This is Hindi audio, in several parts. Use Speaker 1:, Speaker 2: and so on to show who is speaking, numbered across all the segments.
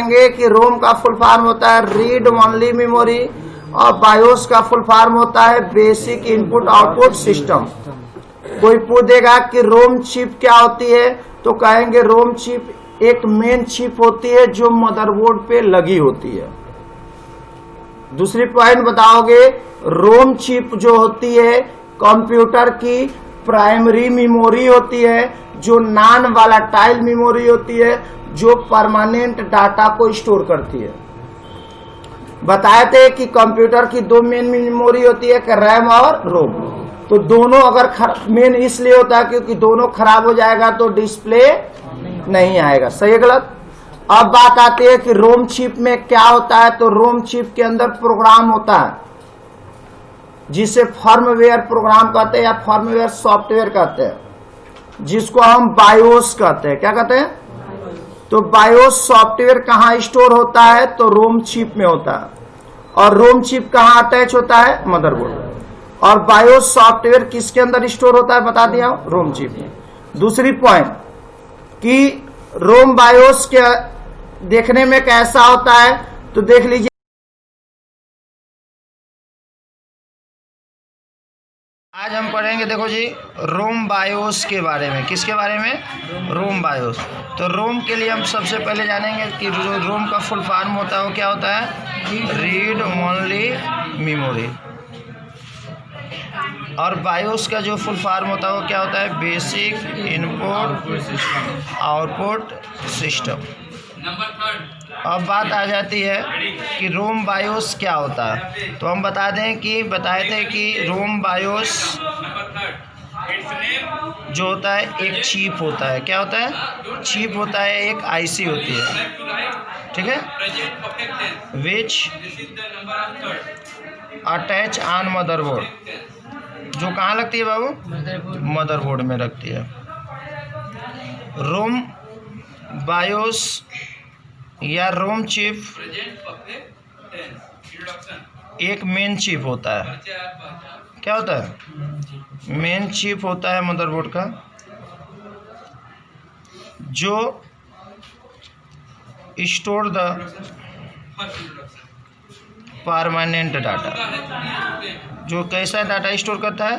Speaker 1: कि रोम का फुल फॉर्म होता है रीड ओनली मेमोरी और बायोस का फुल फॉर्म होता है बेसिक इनपुट आउटपुट सिस्टम। कोई पूछेगा कि रोम चिप क्या होती है तो कहेंगे रोम चिप एक मेन चिप होती है जो मदरबोर्ड पे लगी होती है। दूसरी पॉइंट बताओगे, रोम चिप जो होती है कंप्यूटर की प्राइमरी मेमोरी होती है जो नॉन वॉलेटाइल मेमोरी होती है जो परमानेंट डाटा को स्टोर करती है। बताए थे कि कंप्यूटर की दो मेन मेमोरी होती है कि रैम और रोम। तो दोनों अगर मेन इसलिए होता है क्योंकि दोनों खराब हो जाएगा तो डिस्प्ले नहीं आएगा। सही है गलत? अब बात आती है कि रोम चिप में क्या होता है। तो रोम चिप के अंदर प्रोग्राम होता है जिसे फर्मवेयर प्रोग्राम कहते हैं या फर्मवेयर सॉफ्टवेयर कहते हैं, जिसको हम बायोस कहते हैं। क्या कहते हैं? तो बायोस सॉफ्टवेयर कहाँ स्टोर होता है? तो रोम चिप में होता है। और रोम चिप कहाँ अटैच होता है? मदरबोर्ड। और बायोस सॉफ्टवेयर किसके अंदर स्टोर होता है? बता दिया, रोम चिप में। दूसरी पॉइंट कि रोम बायोस के देखने में कैसा होता है तो देख लीजिए। आज हम पढ़ेंगे, देखो जी, रोम बायोस के बारे में। किसके बारे में? रोम बायोस। तो रोम के लिए हम सबसे पहले जानेंगे कि जो रोम का फुल फॉर्म होता है वो क्या होता है? Read only memory. और बायोस का जो फुल फॉर्म होता है वो क्या होता है? Basic input output system. अब बात आ जाती है कि रोम बायोस क्या होता है। तो हम बताए थे कि रोम बायोस जो होता है एक चिप होता है। क्या होता है? चिप होता है, एक आईसी होती है, ठीक है, विच अटैच ऑन मदरबोर्ड। जो कहाँ लगती है बाबू? मदरबोर्ड में रखती है। रोम बायोस या रोम चिप एक मेन चिप होता है। क्या होता है? मेन चिप होता है मदरबोर्ड का, जो स्टोर द परमानेंट डाटा। जो कैसा डाटा स्टोर करता है?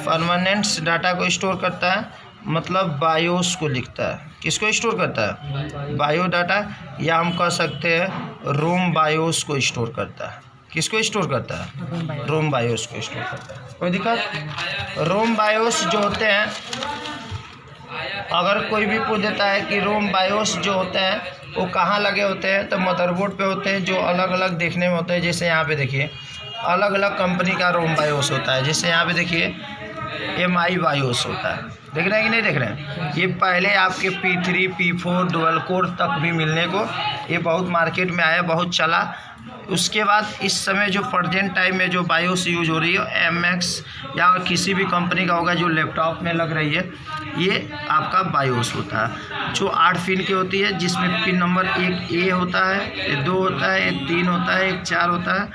Speaker 1: परमानेंट डाटा को स्टोर करता है, मतलब बायोस को लिखता है। किसको स्टोर करता है? बायो डाटा, या हम कह सकते हैं रोम बायोस को स्टोर करता है। किसको स्टोर करता है? रोम बायोस को स्टोर करता है। कोई दिक्कत? रोम बायोस जो होते हैं, अगर कोई भी पूछ देता है कि रोम बायोस जो होते हैं वो कहाँ लगे होते हैं, तो मदरबोर्ड पे होते हैं, जो अलग अलग देखने में होते हैं। जैसे यहाँ पे देखिए, अलग अलग कंपनी का रोम बायोस होता है। जैसे यहाँ पे देखिए MI बायोस होता है। देख रहे हैं कि नहीं देख रहे हैं? ये पहले आपके P3 P4 डुअल कोर तक भी मिलने को, ये बहुत मार्केट में आया, बहुत चला। उसके बाद इस समय जो प्रेजेंट टाइम में जो बायोस यूज हो रही है MX या किसी भी कंपनी का होगा जो लैपटॉप में लग रही है, ये आपका बायोस होता है, जो 8 पिन की होती है, जिसमें पिन नंबर 1 A होता है, 2 होता है, 3 होता है, 4 होता है,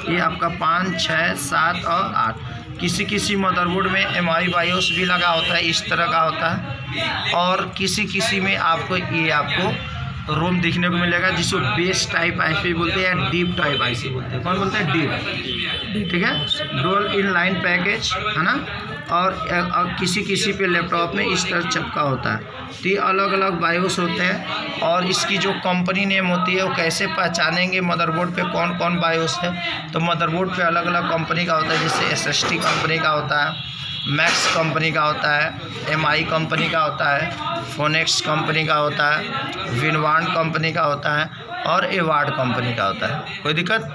Speaker 1: ये आपका 5, 6, 7 और 8। किसी किसी मदरबोर्ड में MI बायोस भी लगा होता है, इस तरह का होता है। और किसी में आपको रोम दिखने को मिलेगा जिसको बेस टाइप आईसी बोलते हैं या डीप टाइप आईसी बोलते हैं। कौन बोलते हैं? डीप, ठीक है, डुअल इन लाइन पैकेज, है ना। और किसी पे लैपटॉप में इस तरह चपका होता है। तो ये अलग अलग बायोस होते हैं। और इसकी जो कंपनी नेम होती है वो कैसे पहचानेंगे मदरबोर्ड पे कौन कौन बायोस है? तो मदरबोर्ड पे अलग अलग कंपनी का होता है। जैसे SST कंपनी का होता है, मैक्स कंपनी का होता है, MI कंपनी का होता है, फोनेक्स कंपनी का होता है, विनवान कंपनी का होता है और एवार्ड कंपनी का होता है। कोई दिक्कत?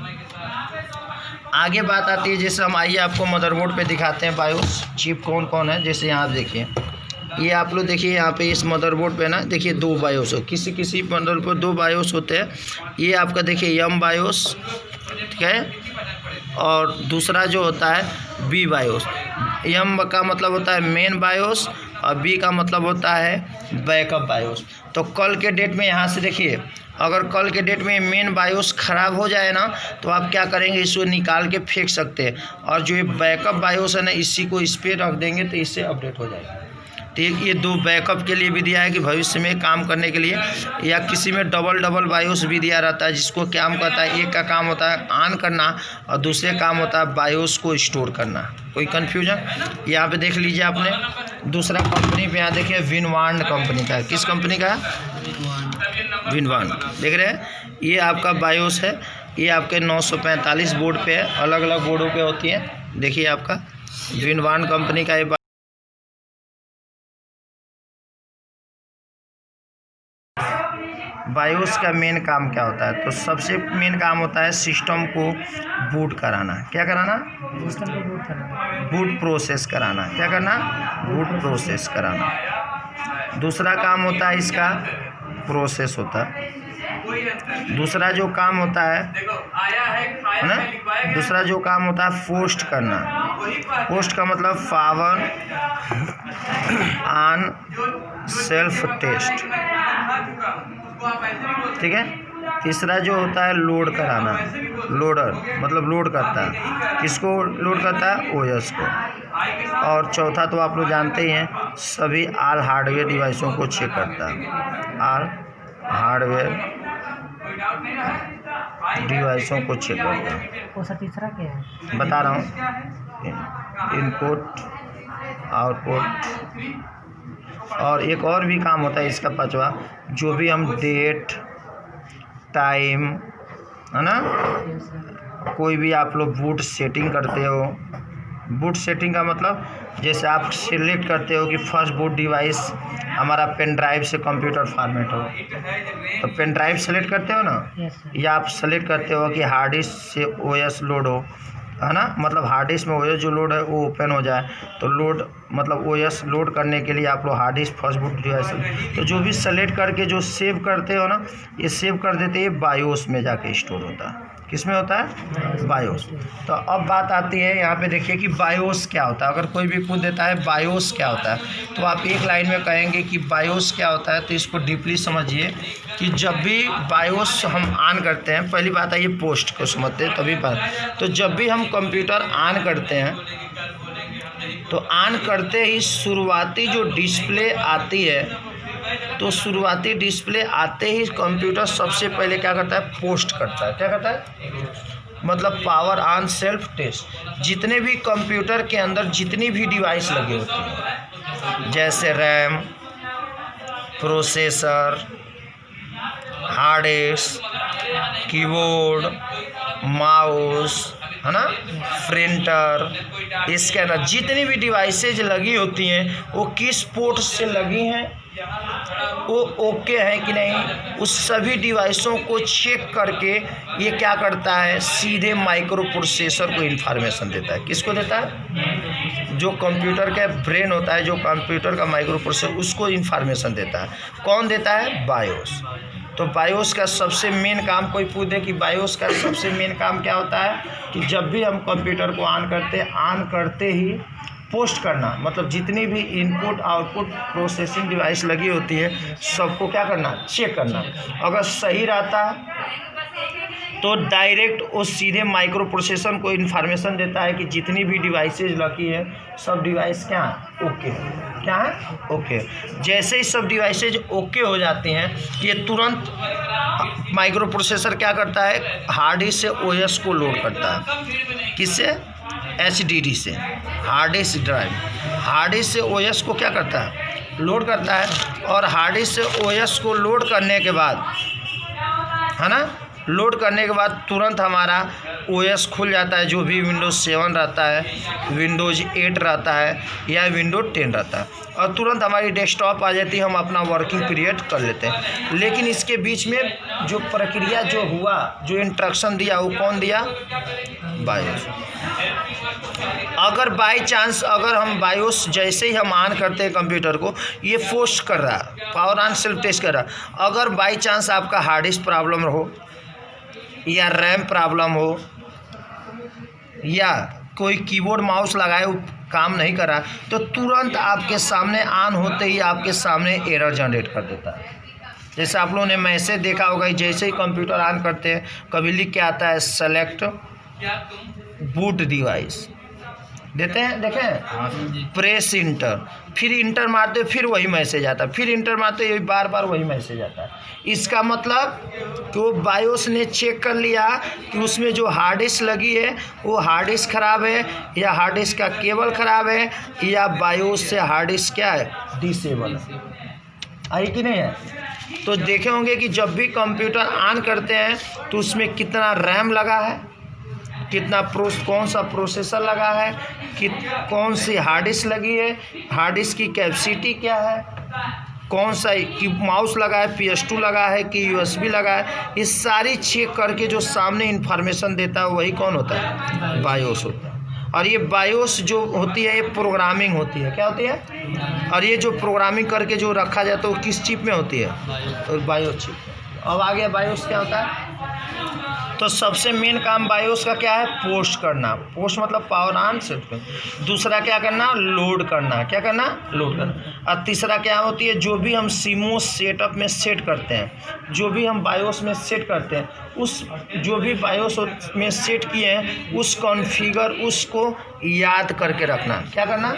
Speaker 1: आगे बात आती है, जैसे हम आइए आपको मदरबोर्ड पे दिखाते हैं बायोस चिप कौन कौन है। जैसे यहाँ देखिए, ये आप लोग देखिए, यहाँ पे इस मदरबोर्ड पे ना देखिए 2 बायोस हो, किसी मदरबोर्ड पर 2 बायोस होते हैं। ये आपका देखिए M बायोस, ठीक है, और दूसरा जो होता है B बायोस। M का मतलब होता है मेन बायोस और B का मतलब होता है बैकअप बायोस। तो कल के डेट में यहाँ से देखिए, अगर कल के डेट में मेन बायोस ख़राब हो जाए ना, तो आप क्या करेंगे? इसको निकाल के फेंक सकते हैं। और जो ये बैकअप बायोस है ना, इसी को इस पर रख देंगे तो इससे अपडेट हो जाएगा। तो ये 2 बैकअप के लिए भी दिया है कि भविष्य में काम करने के लिए, या किसी में डबल बायोस भी दिया रहता है, जिसको क्या कहता है, एक का काम होता है ऑन करना और दूसरे काम होता है बायोस को स्टोर करना। कोई कन्फ्यूजन? यहाँ पे देख लीजिए आपने दूसरा कंपनी पे, यहाँ देखिए विनवांड कंपनी का है। किस कंपनी का है? विनवांड। देख रहे हैं, ये आपका बायोस है, ये आपके 945 बोर्ड पे है, अलग अलग बोर्डों पे होती है। देखिए आपका विनवांड कंपनी का ये बायोस का मेन काम क्या होता है? तो सबसे मेन काम होता है सिस्टम को बूट कराना। क्या कराना?
Speaker 2: सिस्टम को बूट कराना,
Speaker 1: बूट प्रोसेस कराना। क्या करना? बूट प्रोसेस कराना। दूसरा काम होता है इसका प्रोसेस होता है। दूसरा जो काम होता है ना, दूसरा जो काम होता है पोस्ट करना। पोस्ट का मतलब पावर ऑन सेल्फ टेस्ट, ठीक है। तीसरा जो होता है लोड कराना, लोडर मतलब लोड करता है। किसको लोड करता है? ओएस को। और चौथा तो आप लोग जानते ही हैं, सभी ऑल हार्डवेयर डिवाइसों को चेक करता है। ऑल हार्डवेयर डिवाइसों को चेक करता है।
Speaker 2: और सर तीसरा क्या है?
Speaker 1: बता रहा हूँ, इनपुट आउटपुट, और एक और भी काम होता है इसका पांचवा, जो भी हम डेट टाइम है ना, कोई भी आप लोग बूट सेटिंग करते हो। बूट सेटिंग का मतलब जैसे आप सिलेक्ट करते हो कि फर्स्ट बूट डिवाइस हमारा पेन ड्राइव से कंप्यूटर फॉर्मेट हो, तो पेन ड्राइव सेलेक्ट करते हो ना, या आप सेलेक्ट करते हो कि हार्ड डिस्क से ओएस लोड हो, है ना, मतलब हार्ड डिस्क में ओएस जो लोड है वो ओपन हो जाए, तो लोड मतलब ओएस लोड करने के लिए आप लोग hard disk first boot device, तो जो भी सेलेक्ट करके जो सेव करते हो ना, ये सेव कर देते हैं बायोस में जाके स्टोर होता है। किस में होता है? बायोस। तो अब बात आती है यहाँ पे, देखिए कि बायोस क्या होता है। अगर कोई भी पूछ देता है बायोस क्या होता है, तो आप एक लाइन में कहेंगे कि बायोस क्या होता है। तो इसको डीपली समझिए कि जब भी बायोस हम ऑन करते हैं, पहली बात है ये पोस्ट को समझते हैं तभी बात। तो जब भी हम कंप्यूटर ऑन करते हैं, तो ऑन करते ही शुरुआती जो डिस्प्ले आती है, तो शुरुआती डिस्प्ले आते ही कंप्यूटर सबसे पहले क्या करता है? पोस्ट करता है। क्या करता है? मतलब पावर ऑन सेल्फ टेस्ट। जितने भी कंप्यूटर के अंदर जितनी भी डिवाइस लगी होती है, जैसे RAM, processor, hard disk, keyboard, mouse, है ना, प्रिंटर, स्कैनर, जितनी भी डिवाइसेज लगी होती हैं वो किस पोर्ट से लगी हैं, वो ओके है कि नहीं, उस सभी डिवाइसों को चेक करके ये क्या करता है? सीधे माइक्रो प्रोसेसर को इन्फॉर्मेशन देता है। किसको देता है? जो कंप्यूटर का ब्रेन होता है, जो कंप्यूटर का माइक्रो प्रोसेसर, उसको इन्फॉर्मेशन देता है। कौन देता है? बायोस। तो बायोस का सबसे मेन काम, कोई पूछ दे कि बायोस का सबसे मेन काम क्या होता है, कि जब भी हम कंप्यूटर को ऑन करते ही पोस्ट करना, मतलब जितनी भी इनपुट आउटपुट प्रोसेसिंग डिवाइस लगी होती है सबको क्या करना? चेक करना। अगर सही रहता तो डायरेक्ट वो सीधे माइक्रो प्रोसेसर को इन्फॉर्मेशन देता है कि जितनी भी डिवाइसेज लगी है सब डिवाइस क्या है? ओके है। क्या है? ओके। जैसे ही सब डिवाइसेज ओके हो जाती हैं, ये तुरंत माइक्रो प्रोसेसर क्या करता है? हार्ड डिस्क से ओएस को लोड करता है। किससे? HDD से, hard disk drive. Hard disk से ओएस को क्या करता है? लोड करता है। और हार्ड डिस्क से ओएस को लोड करने के बाद, है ना, लोड करने के बाद तुरंत हमारा ओएस खुल जाता है। जो भी विंडोज 7 रहता है, विंडोज 8 रहता है, या विंडोज 10 रहता है, और तुरंत हमारी डेस्कटॉप आ जाती है, हम अपना वर्किंग पीरियड कर लेते हैं। लेकिन इसके बीच में जो प्रक्रिया जो हुआ, जो इंस्ट्रक्शन दिया, वो कौन दिया? बायोस। अगर बाई चांस अगर हम बायोस जैसे ही हम ऑन करते हैं कंप्यूटर को, ये पोस्ट कर रहा है, पावर ऑन सेल्फ टेस्ट कर रहा है। अगर बाई चांस आपका हार्ड डिस्क प्रॉब्लम हो, या रैम प्रॉब्लम हो, या कोई कीबोर्ड माउस लगाए वो काम नहीं कर रहा, तो तुरंत आपके सामने ऑन होते ही आपके सामने एरर जनरेट कर देता है। जैसे आप लोगों ने मैसेज देखा होगा, जैसे ही कंप्यूटर ऑन करते हैं कभी लिख के आता है सेलेक्ट बूट डिवाइस, देते हैं, देखें प्रेस इंटर, फिर इंटर मारते फिर वही मैसेज आता है, फिर इंटर मारते ये बार बार वही मैसेज आता है। इसका मतलब कि वो बायोस ने चेक कर लिया कि उसमें जो हार्ड डिस्क लगी है वो हार्ड डिस्क ख़राब है, या हार्ड डिस्क का केबल ख़राब है, या बायोस से हार्ड डिस्क क्या है, डिसेबल है। आई कि नहीं है? तो देखे होंगे कि जब भी कंप्यूटर ऑन करते हैं तो उसमें कितना रैम लगा है, कितना कौन सा प्रोसेसर लगा है, कौन सी हार्ड डिस्क लगी है, हार्ड डिस्क की कैपेसिटी क्या है, कौन सा कि माउस लगा है, PS2 लगा है कि USB लगा है, ये सारी चेक करके जो सामने इन्फॉर्मेशन देता है वही कौन होता है, बायोस होता है। और ये बायोस जो होती है ये प्रोग्रामिंग होती है, क्या होती है, और ये जो प्रोग्रामिंग करके जो रखा जाता है वो किस चिप में होती है, तो बायोस चिप। अब आगे बायोस क्या होता है, तो सबसे मेन काम बायोस का क्या है, पोस्ट करना, पोस्ट मतलब पावर ऑन सेट करना। दूसरा क्या करना, लोड करना, क्या करना, लोड करना। और तीसरा क्या होती है, जो भी हम सीमोस सेटअप में सेट करते हैं, जो भी हम बायोस में सेट करते हैं, उस जो भी बायोस में सेट किए हैं उस कॉन्फ़िगर उसको याद करके रखना, क्या करना,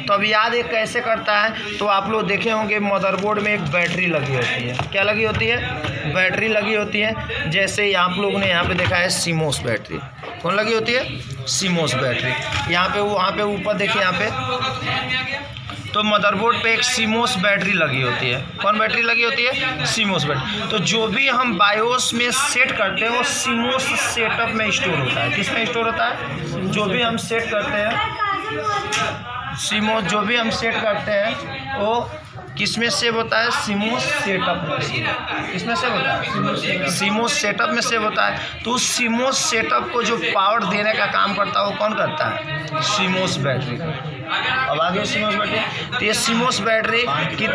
Speaker 1: तो अब याद एक कैसे करता है, तो आप लोग देखे होंगे मदरबोर्ड में एक बैटरी लगी होती है, क्या लगी होती है, बैटरी लगी होती है। जैसे आप लोगों ने यहाँ पे देखा है सीमोस बैटरी, कौन लगी होती है, सीमोस बैटरी। यहाँ पे वहाँ पे ऊपर देखिए, यहाँ पे तो मदरबोर्ड पे एक सीमोस बैटरी लगी होती है, कौन बैटरी लगी होती है, सीमोस बैटरी। तो जो भी हम बायोस में सेट करते हैं वो सीमोस सेटअप में स्टोर होता है, किस में स्टोर होता है, जो भी हम सेट करते हैं सीमोस, जो भी हम सेट करते हैं वो किस में सेव होता है, सीमोस सेटअप में। किस में सेव होता है, सीमोस सेटअप में सेव होता है। तो उस सीमोस सेटअप को जो पावर देने का काम करता है वो कौन करता है, सीमोस बैटरी। अब आगे सीमोस बैटरी, तो ये सीमोस बैटरी कि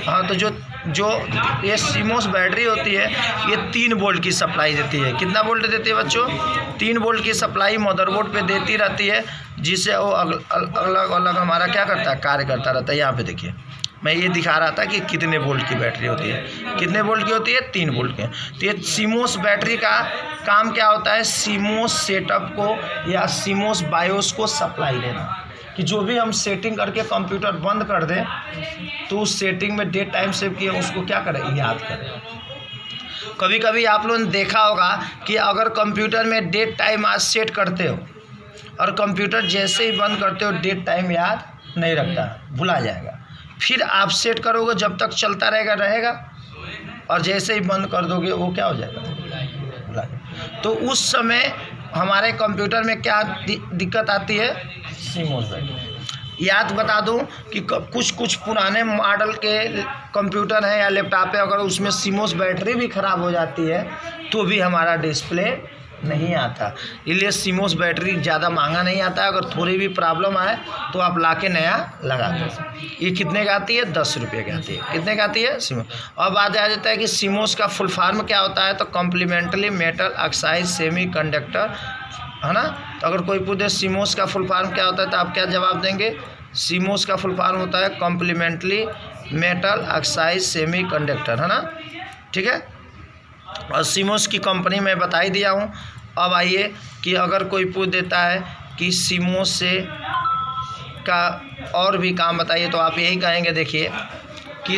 Speaker 1: हाँ तो जो ये सीमोस बैटरी होती है ये 3 वोल्ट की सप्लाई देती है। कितना वोल्ट देती है बच्चों, 3 वोल्ट की सप्लाई मदरबोर्ड पे देती रहती है, जिससे वो अलग अलग हमारा क्या करता है, कार्य करता रहता है। यहाँ पे देखिए मैं ये दिखा रहा था कि कितने वोल्ट की बैटरी होती है, कितने वोल्ट की होती है, 3 वोल्ट की। तो ये सीमोस बैटरी का काम क्या होता है, सीमोस सेटअप को या सीमोस बायोस को सप्लाई देना, कि जो भी हम सेटिंग करके कंप्यूटर बंद कर दें तो उस सेटिंग में डेट टाइम सेव किए उसको क्या करें, याद करें। कभी कभी आप लोगों ने देखा होगा कि अगर कंप्यूटर में डेट टाइम आज सेट करते हो और कंप्यूटर जैसे ही बंद करते हो डेट टाइम याद नहीं रखता, भुला जाएगा, फिर आप सेट करोगे जब तक चलता रहेगा और जैसे ही बंद कर दोगे वो क्या हो जाएगा, भुला जाएगा। तो उस समय हमारे कंप्यूटर में क्या दिक्कत आती है, सीमोस बैटरी। याद बता दूं कि कुछ पुराने मॉडल के कंप्यूटर हैं या लैपटॉप है, अगर उसमें सीमोस बैटरी भी ख़राब हो जाती है तो भी हमारा डिस्प्ले नहीं आता। इसलिए सीमोस बैटरी ज़्यादा महंगा नहीं आता है, अगर थोड़ी भी प्रॉब्लम आए तो आप लाके नया लगा दो। ये कितने का आती है, 10 रुपये की आती है। कितने का आती है सीमोस। अब बात आ जाता है कि सीमोस का फुल फॉर्म क्या होता है, तो complementary metal oxide semiconductor, है ना। तो अगर कोई पूछे सीमोस का फुल फॉर्म क्या होता है तो आप क्या जवाब देंगे, सीमोस का फुल फॉर्म होता है complementary metal oxide semiconductor, है ना, ठीक है। और सीमोस की कंपनी मैं बता ही दिया हूँ। अब आइए कि अगर कोई पूछ देता है कि सीमोस से का और भी काम बताइए, तो आप यही कहेंगे, देखिए कि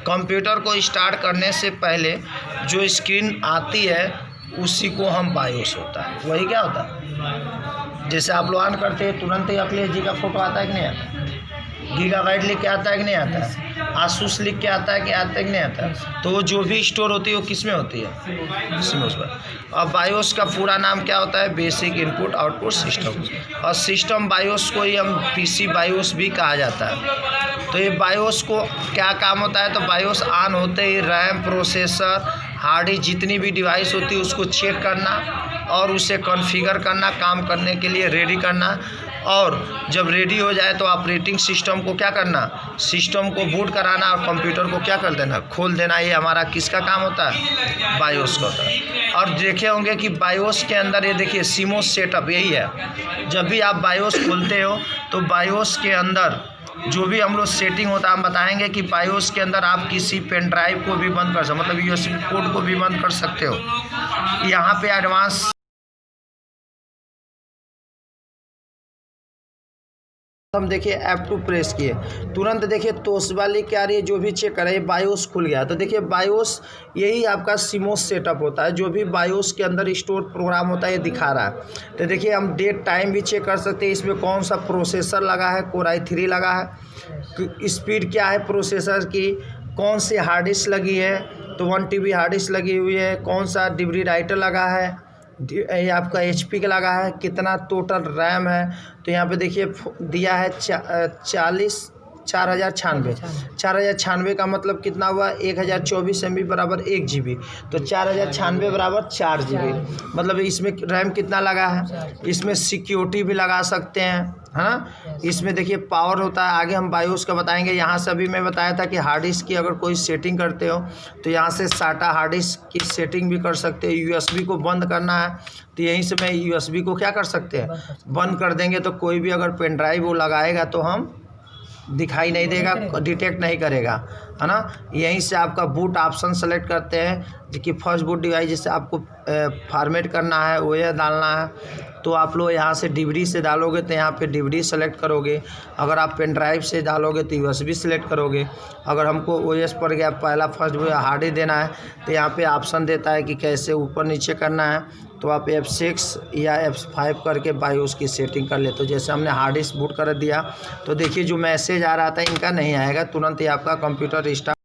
Speaker 1: कंप्यूटर को स्टार्ट करने से पहले जो स्क्रीन आती है उसी को हम बायोस होता है, वही क्या होता है। जैसे आप लोग ऑन करते हैं तुरंत ही अखिलेश जी का फोटो आता है कि नहीं आता, गीगाबाइट लिख के आता है कि नहीं आता है, आसूस लिख के आता है कि आता है कि नहीं आता है। तो जो भी स्टोर होती है वो किस में होती है, सीमोस पर। अब बायोस का पूरा नाम क्या होता है, बेसिक इनपुट आउटपुट सिस्टम। और सिस्टम बायोस को ही हम PC बायोस भी कहा जाता है। तो ये बायोस को क्या काम होता है, तो बायोस ऑन होते ही रैम, प्रोसेसर, हार्ड डिस्क जितनी भी डिवाइस होती है उसको चेक करना और उसे कॉन्फ़िगर करना, काम करने के लिए रेडी करना। और जब रेडी हो जाए तो ऑपरेटिंग सिस्टम को क्या करना, सिस्टम को बूट कराना और कंप्यूटर को क्या कर देना, खोल देना। ये हमारा किसका काम होता है, बायोस का होता है। और देखे होंगे कि बायोस के अंदर ये देखिए सीमोस सेटअप यही है। जब भी आप बायोस खोलते हो तो बायोस के अंदर जो भी हम लोग सेटिंग होता है, हम बताएंगे कि बायोस के अंदर आप किसी पेन ड्राइव को भी बंद कर सकते, मतलब USB पोर्ट को भी बंद कर सकते हो। यहाँ पे एडवांस हम देखिए F2 प्रेस किए, तुरंत देखिए तोशबा लेके आ रही है, जो भी चेक करे बायोस खुल गया। तो देखिए बायोस यही आपका सीमोस सेटअप होता है, जो भी बायोस के अंदर स्टोर प्रोग्राम होता है ये दिखा रहा है। तो देखिए हम डेट टाइम भी चेक कर सकते हैं, इसमें कौन सा प्रोसेसर लगा है, कोर i3 लगा है, स्पीड क्या है प्रोसेसर की, कौन सी हार्ड डिस्क लगी है, तो 1 TB हार्ड डिस्क लगी हुई है, कौन सा डिब्री राइटर लगा है, ये आपका HP का लगा है, कितना टोटल रैम है। तो यहाँ पे देखिए दिया है 4096 का मतलब कितना हुआ, 1024 MB बराबर 1 GB। तो 4096 बराबर 4 GB, मतलब इसमें रैम कितना लगा है। इसमें सिक्योरिटी भी लगा सकते हैं, है ना। इसमें देखिए पावर होता है, आगे हम बायोस का बताएंगे। यहाँ से अभी मैं बताया था कि हार्ड डिस्क की अगर कोई सेटिंग करते हो तो यहाँ से SATA हार्ड डिस्क की सेटिंग भी कर सकते हो। USB को बंद करना है तो यहीं से मैं USB को क्या कर सकते हैं, बंद कर देंगे। तो कोई भी अगर पेन ड्राइव वो लगाएगा तो हम दिखाई नहीं देगा, डिटेक्ट नहीं करेगा, है ना। यहीं से आपका बूट ऑप्शन सेलेक्ट करते हैं कि फर्स्ट बूट डिवाइस जिससे आपको फॉर्मेट करना है वो यह डालना है। तो आप लोग यहाँ से DVD से डालोगे तो यहाँ पे DVD सेलेक्ट करोगे, अगर आप पेन ड्राइव से डालोगे तो USB सेलेक्ट करोगे। अगर हमको OS पर गया पहला फर्स्ट हार्ड डिस्क देना है तो यहाँ पे ऑप्शन देता है कि कैसे ऊपर नीचे करना है। तो आप F6 या F5 करके बायोस की सेटिंग कर ले। तो जैसे हमने हार्ड डिस्क बूट कर दिया तो देखिए जो मैसेज आ रहा था इनका नहीं आएगा, तुरंत ही आपका कंप्यूटर रिस्टार्ट